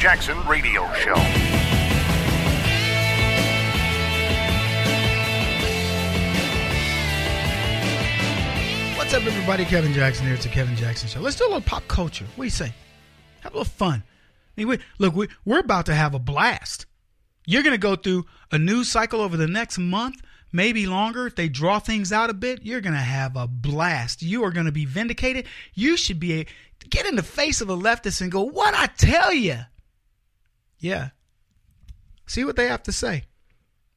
Jackson Radio Show. What's up, everybody? Kevin Jackson here. It's the Kevin Jackson Show. Let's do a little pop culture. What do you say? Have a little fun. I mean, we're about to have a blast. You're going to go through a news cycle over the next month, maybe longer. If they draw things out a bit, you're going to have a blast. You are going to be vindicated. You should be get in the face of a leftist and go, "What I tell you?" Yeah. See what they have to say.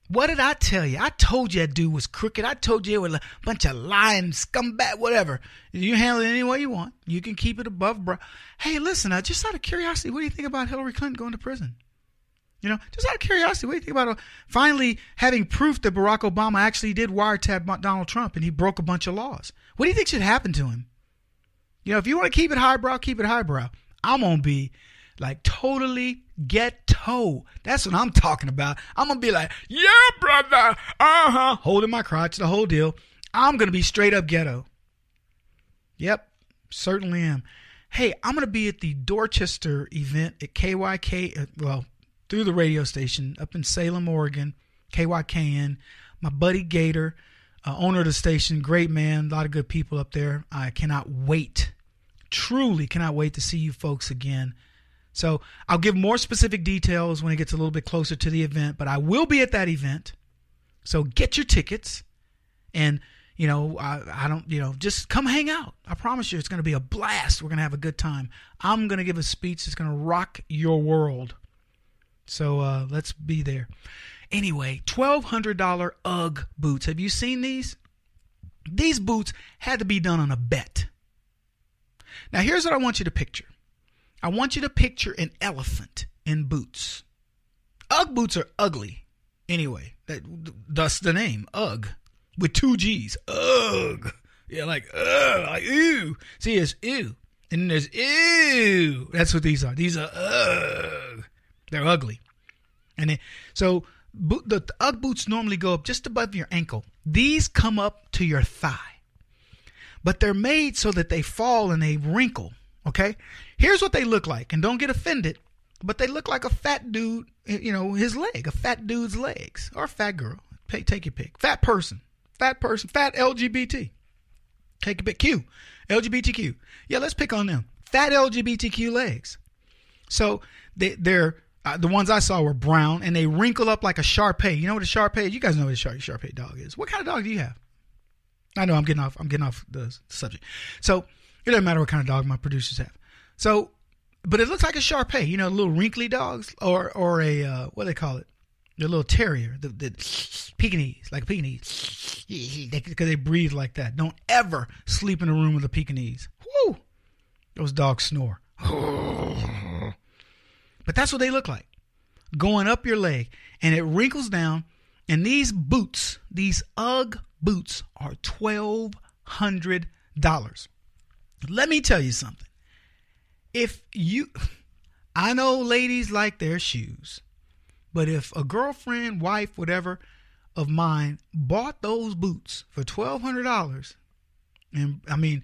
What did I tell you? I told you that dude was crooked. I told you it was a bunch of lying scumbag, whatever. You handle it any way you want. You can keep it above. Hey, listen, just out of curiosity, what do you think about Hillary Clinton going to prison? You know, just out of curiosity, what do you think about finally having proof that Barack Obama actually did wiretap Donald Trump and he broke a bunch of laws? What do you think should happen to him? You know, if you want to keep it highbrow, keep it highbrow. I'm going to be like totally ghetto. That's what I'm talking about. I'm going to be like, yeah, brother. Holding my crotch, the whole deal. I'm going to be straight up ghetto. Yep, certainly am. Hey, I'm going to be at the Dorchester event at KYK, through the radio station up in Salem, Oregon, KYKN. My buddy Gator, owner of the station, great man, a lot of good people up there. I cannot wait, truly cannot wait to see you folks again. So I'll give more specific details when it gets a little bit closer to the event, but I will be at that event. So get your tickets and, you know, I don't, you know, just come hang out. I promise you it's going to be a blast. We're going to have a good time. I'm going to give a speech that's going to rock your world. So let's be there. Anyway, $1,200 UGG boots. Have you seen these? These boots had to be done on a bet. Now, here's what I want you to picture. I want you to picture an elephant in boots. UGG boots are ugly. Anyway, that's the name, UGG, with two G's. UGG. Yeah, like, ugh, like, ew. See, it's ew. And then there's ew. That's what these are. These are UGG. They're ugly. And so the UGG boots normally go up just above your ankle. These come up to your thigh. But they're made so that they fall and they wrinkle. Okay? Here's what they look like. And don't get offended, but they look like a fat dude, you know, his leg, a fat dude's legs, or a fat girl. Take your pick. Fat person, fat LGBT. Take your pick. Q, LGBTQ. Yeah, let's pick on them. Fat LGBTQ legs. So they're the ones I saw were brown and they wrinkle up like a Shar-Pei. You know what a Shar-Pei is? You guys know what a Shar-Pei dog is. What kind of dog do you have? I know I'm getting off the subject. So it doesn't matter what kind of dog my producers have. So, but it looks like a Shar-Pei, you know, little wrinkly dogs or a, what do they call it? The little terrier, the Pekingese, like a Pekingese. Because they breathe like that. Don't ever sleep in a room with a Pekingese. Woo! Those dogs snore. But that's what they look like. Going up your leg. And it wrinkles down. And these boots, these UGG boots are $1,200. Let me tell you something. I know ladies like their shoes, but if a girlfriend, wife, whatever of mine bought those boots for $1,200, and I mean,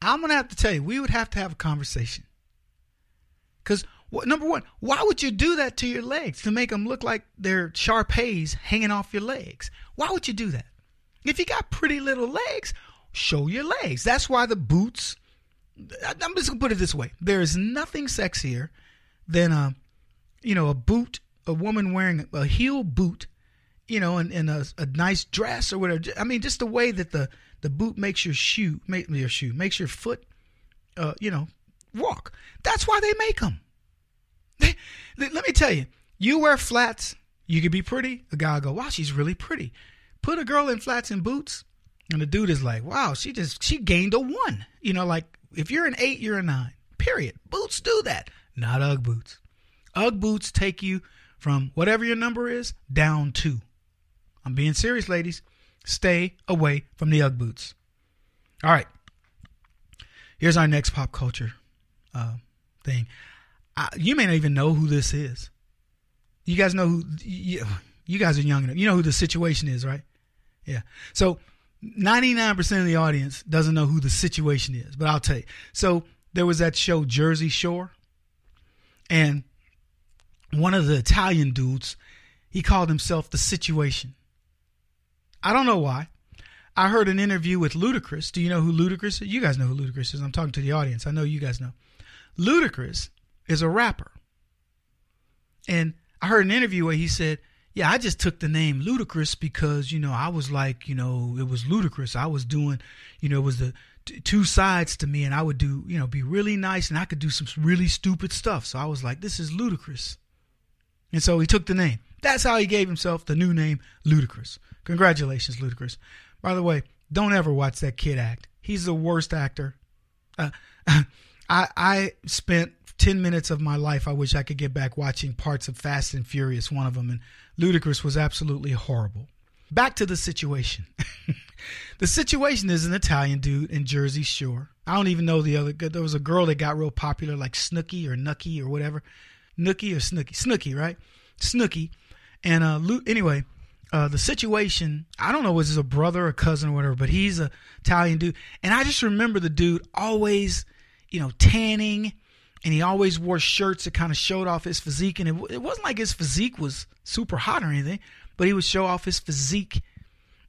I'm going to have to tell you, we would have to have a conversation. Because, number one, why would you do that to your legs? To make them look like they're Shar-Peis hanging off your legs. Why would you do that? If you got pretty little legs, show your legs. That's why the boots, I'm just going to put it this way. There is nothing sexier than a boot, a woman wearing a heel boot, you know, in a nice dress or whatever. I mean, just the way that the boot makes your makes your foot, walk. That's why they make them. Let me tell you, you wear flats, you could be pretty. A guy will go, wow, she's really pretty. Put a girl in flats and boots, and the dude is like, wow, she gained a 1. You know, like if you're an 8, you're a 9. Period. Boots do that. Not UGG boots. UGG boots take you from whatever your number is down 2. I'm being serious, ladies. Stay away from the UGG boots. All right. Here's our next pop culture thing. You may not even know who this is. You guys know who, you guys are young enough. You know who the situation is, right? Yeah. So 99% of the audience doesn't know who the situation is, but I'll tell you. So there was that show Jersey Shore, and one of the Italian dudes, he called himself the Situation. I don't know why. I heard an interview with Ludacris. Do you know who Ludacris is? You guys know who Ludacris is. I'm talking to the audience. I know you guys know. Ludacris is a rapper. And I heard an interview where he said, yeah, I just took the name Ludacris because, I was like, it was ludicrous. I was doing, it was the two sides to me, and I would do, be really nice, and I could do some really stupid stuff. So I was like, this is Ludacris. And so he took the name. That's how he gave himself the new name, Ludacris. Congratulations, Ludacris. By the way, don't ever watch that kid act. He's the worst actor. I spent 10 minutes of my life, I wish I could get back watching parts of Fast and Furious, one of them, and Ludacris was absolutely horrible. Back to the Situation. The Situation is an Italian dude in Jersey Shore. I don't even know the other. There was a girl that got real popular, like Snooki or Nucky or whatever. Nookie or Snooki? Snooki, right? Snooki. And anyway, the Situation, I don't know, was his a brother or cousin or whatever, but he's an Italian dude. And I just remember the dude always, tanning, and he always wore shirts that kind of showed off his physique. And it wasn't like his physique was super hot or anything, but he would show off his physique.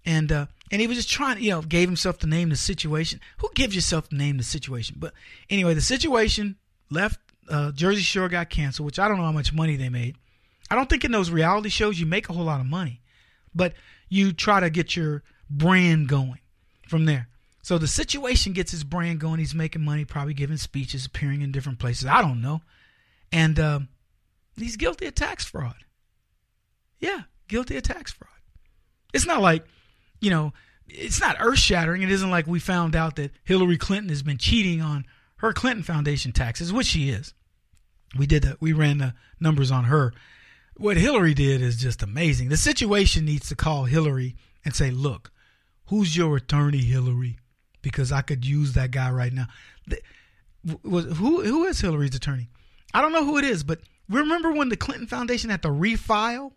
And he was just trying to, gave himself the name The Situation. Who gives yourself the name The Situation? But anyway, The Situation left. Jersey Shore got canceled, which I don't know how much money they made. I don't think in those reality shows you make a whole lot of money, but you try to get your brand going from there. So The Situation gets his brand going. He's making money, probably giving speeches, appearing in different places. I don't know. And he's guilty of tax fraud. Yeah, guilty of tax fraud. It's not like, it's not earth-shattering. It isn't like we found out that Hillary Clinton has been cheating on her Clinton Foundation taxes, which she is. We ran the numbers on her. What Hillary did is just amazing. The Situation needs to call Hillary and say, look, who's your attorney, Hillary? Because I could use that guy right now. Who is Hillary's attorney? I don't know who it is, but remember when the Clinton Foundation had to refile?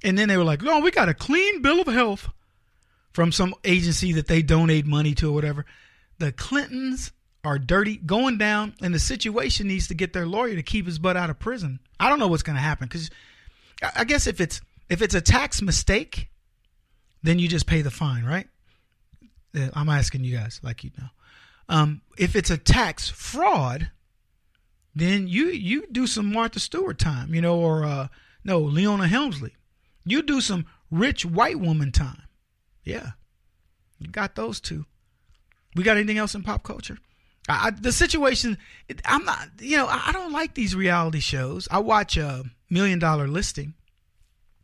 And then they were like, no, we got a clean bill of health from some agency that they donate money to or whatever. The Clintons are dirty, going down, and The Situation needs to get their lawyer to keep his butt out of prison. I don't know what's going to happen, because I guess if it's a tax mistake, then you just pay the fine, right? I'm asking you guys like you know. If it's a tax fraud, then you do some Martha Stewart time, or Leona Helmsley. You do some rich white woman time. Yeah, you got those two. We got anything else in pop culture? The Situation, I'm not, I don't like these reality shows. I watch $1 Million Listing.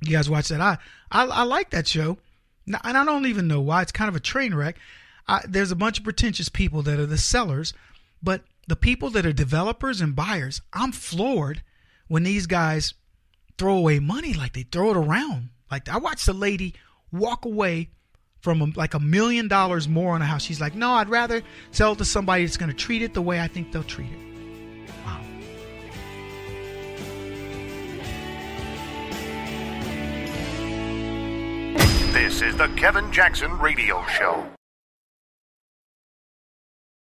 You guys watch that? I like that show. And I don't even know why. It's kind of a train wreck. There's a bunch of pretentious people that are the sellers, but the people that are developers and buyers, I'm floored when these guys throw away money like they throw it around. Like, I watched a lady walk away from like $1 million more on a house. She's like, no, I'd rather sell it to somebody that's going to treat it the way I think they'll treat it. Wow. This is the Kevin Jackson Radio Show.